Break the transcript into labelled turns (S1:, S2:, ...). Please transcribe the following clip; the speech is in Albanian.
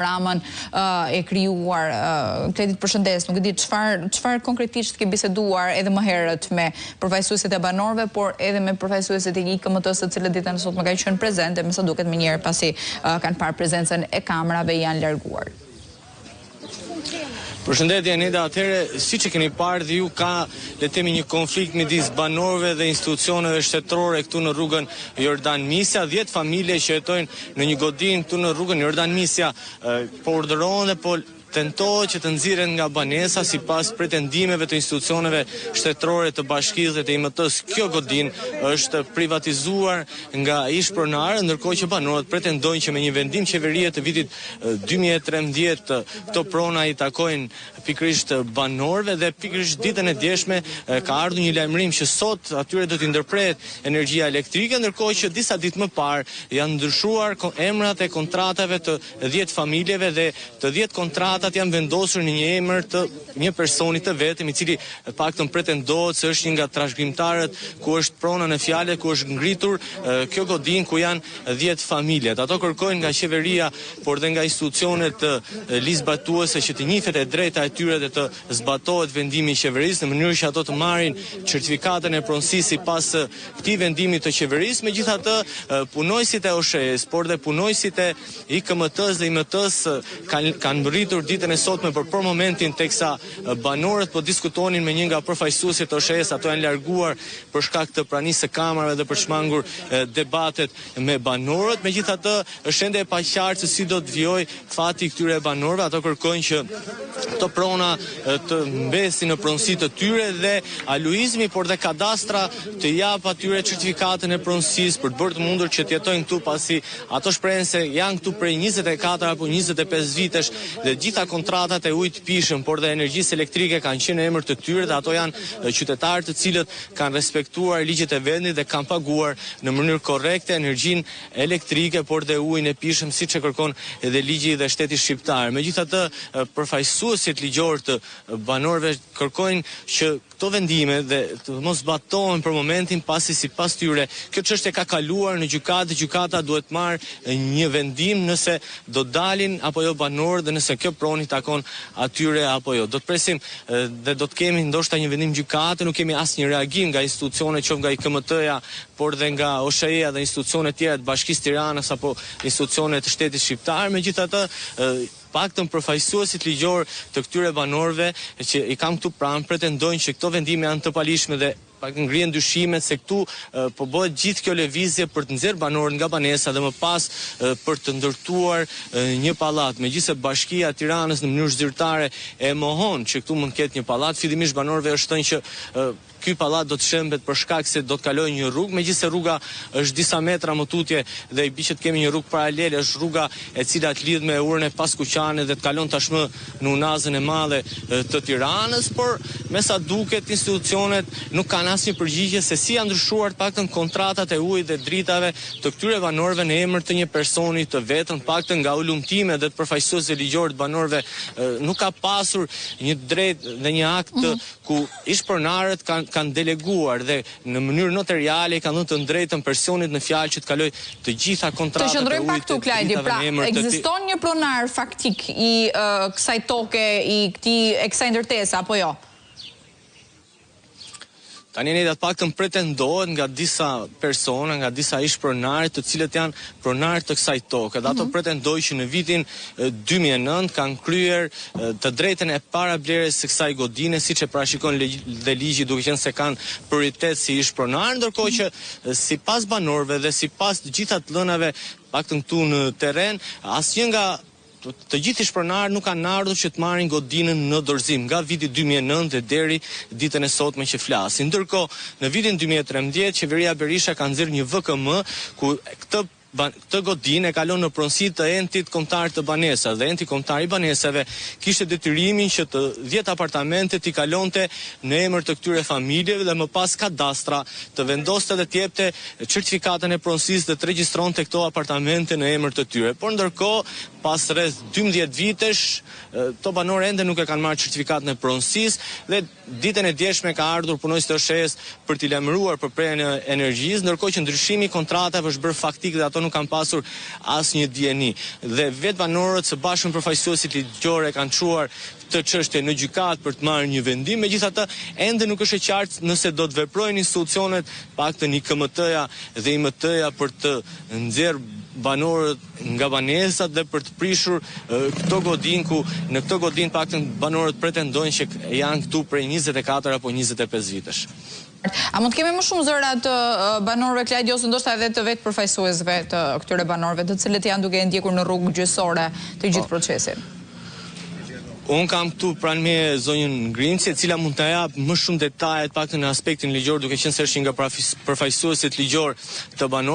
S1: Ramën e krijuar Kledit përshëndes, nuk e di çfarë konkretisht ke biseduar edhe më herët me përfaqësuesit e banorëve, por edhe me përfaqësuesit e IKMT-s, të cilët ditën e sotme kanë qenë prezente, me sa duket më njëherë pasi kanë parë prezencën e kamerave janë larguar.
S2: Përshëndetje Aneda, atëherë siç e keni parë dhe ju, ka le të themi një konflikt midis banorëve dhe institucioneve shtetërore këtu në rrugën Jordan Misja. 10 familje që jetojnë në një godinë këtu në rrugën Jordan Misja po urdhërohen dhe po tentohet që të nxirren nga banesa sipas pretendimeve të institucioneve shtetërore të bashkisë dhe të IMT-s. Kjo godinë është privatizuar nga ish-pronarë, ndërkohë që banorët pretendojnë që me një vendim qeverie të vitit 2013 këto prona i takojnë pikërisht banorëve dhe pikërisht ditën e djeshme ka ardhur një lajmërim që sot atyre do t'i ndërprehet energjia elektrike, ndërkohë që disa ditë më parë janë ndryshuar emrat e kontratave të 10 familjeve dhe të 10 kontratat janë vendosur në një emër të një personi të vetëm, i cili paktën pretendohet se është një nga trashëgimtarët ku është prona në fjalë, ku është ngritur kjo godinë ku janë 10 familjet. Ato kërkojnë nga qeveria, por dhe nga institucionet ligjzbatuese që të njihet e drejta e tyre dhe të zbatohet vendimi i qeverisë në mënyrë që ato të marrin certifikatën e pronësisë sipas këtij vendimi të qeverisë. Megjithatë, punojësit e OSHE-s, por dhe punojësit e IKMT-s dhe IMT-s kanë mbërritur ditën e sotme për momentin teksa banorët po diskutonin me një nga përfaqësuesit të OSHE-s, ato janë larguar për shkak të pranisë së kamerave dhe për shmangur debatet me banorët. Megjithatë, është ende e paqartë se si do të vijojë fati këtyre banorëve. Ato kërkojnë që këto prona të mbesin në pronësi të tyre dhe aluizmi, por dhe kadastra të jap atyre certifikatën e pronësisë për të bërë të mundur që të jetojnë këtu, pasi ato shprehen se janë këtu prej 24 apo 25 vitesh dhe gjitha kontratat e ujit pishëm, por dhe energjisë elektrike kanë qenë në emër të tyre dhe ato janë qytetarë të cilët kanë respektuar ligjet e vendit dhe kanë paguar në mënyrë korrekte energjinë elektrike, por dhe ujin e pishëm siç e kërkon edhe ligji dhe shteti shqiptar. Megjithatë, përfaqësuesit ligjor të banorëve kërkojnë që këto vendime dhe të mos zbatohen për momentin, pasi sipas tyre kjo çështje ka kaluar në gjykatë, gjykata duhet marrë një vendim nëse do dalin apo jo banorët dhe nëse kjo pronë takon atyre apo jo. Do të presim dhe do të kemi ndoshta një vendim gjykate, nuk kemi asnjë reagim nga institucionet, qoftë nga IKMT-ja, por dhe nga OSHE-ja dhe institucionet tjera të Bashkisë Tiranës apo institucionet të shtetit shqiptar. Megjithatë, paktën përfaqësuesit ligjor të këtyre banorëve që i kam këtu pranë pretendojnë që këto vendime janë të palishme dhe pak ngrihen dyshimet se këtu po bëhet gjithë kjo lëvizje për të nxjerrë banorët nga banesa dhe më pas për të ndërtuar një pallat. Megjithëse Bashkia e Tiranës në mënyrë zyrtare e mohon që këtu mund të ketë një pallat, fillimisht banorëve është thënë që ky pallat do të shembet për shkak se do të kalojë një rrugë, megjithëse rruga është disa metra më tutje dhe i bie që të kemi një rrugë paralele, është rruga e cila të lidh me urën e Paskuqanit dhe të kalon tashmë në Unazën e Madhe të Tiranës, por me sa duket institucionet nuk kanë asnjë përgjigje se si janë ndryshuar të paktën kontratat e ujit dhe dritave të këtyre banorëve në emër të një personi të vetëm, paktën nga ulumtime dhe të përfaqësuesve ligjor të banorëve nuk ka pasur një drejt dhe një akt ku ish-pronarët kanë deleguar dhe në mënyrë notariale kanë dhënë të drejtën personit në fjalë që të kaloj të gjitha kontratat e ujit. Të qëndrojmë pak këtu, Klajdi, pra ekziston një pronar faktik i kësaj toke, i kësaj ndërtese apo jo? Tani ne paktën pretendohet nga disa persona, nga disa ish-pronarë të cilët janë pronarë të kësaj toke. Dhe ato pretendojnë që në vitin 2009 kanë kryer të drejtën e parablerjes së kësaj godine, siç e parashikon dhe ligji, duke qenë se kanë prioritet si ish-pronarë, ndërkohë që sipas banorëve dhe sipas të gjitha të lënave paktën këtu në terren, asnjë nga të gjithë ish-pronarët nuk kanë ardhur që të marrin godinën në dorëzim nga viti 2009 dhe deri ditën e sotme që flasin. Ndërkohë, në vitin 2013 qeveria Berisha ka nxjerrë një VKM ku këtë godinë e kalon në pronësi të entit kombëtar të banesave dhe enti kombëtar i banesave kishte detyrimin që të 10 apartamente t'i kalonte në emër të këtyre familjeve dhe më pas kadastra të vendoste dhe t'jepte certifikatën e pronësisë dhe të regjistronte këto apartamente në emër të tyre. Por ndërkohë, pas rreth 12 vitesh, to banorë ende nuk e kanë marrë certifikatën e pronësisë dhe ditën e djeshme ka ardhur punojësit të OSHE-s për t'i lajmëruar për prerjen e energjisë, ndërkohë që ndryshimi i kontratave është bërë faktik dhe ato ato nuk kanë pasur asnjë dieni. Dhe vetë banorët së bashku me përfaqësuesit ligjor e kanë çuar të çështje në gjykatë për të marrë një vendim. Megjithatë, ende nuk është e qartë nëse do të veprojnë institucionet, paktën IKMT-ja dhe IMT-ja për të nxjerrë banorët nga banesat dhe për të prishur këto godin ku në këto godin paktën banorët pretendojnë që janë këtu prej 24 apo 25 vitesh.
S1: A mund të kemi më shumë zëra të banorëve Klajdi ose ndoshta edhe të vetë përfaqësuesve të këtyre banorëve, të cilët janë duke ndjekur në rrugë gjyqësore të gjithë procesin?
S2: Unë kam këtu pranë me zonjën Ngrinci, e cila mund të jap më shumë detajet paktën në aspektin ligjor, duke qenë se është nga përfaqësuesit ligjor të banorëve.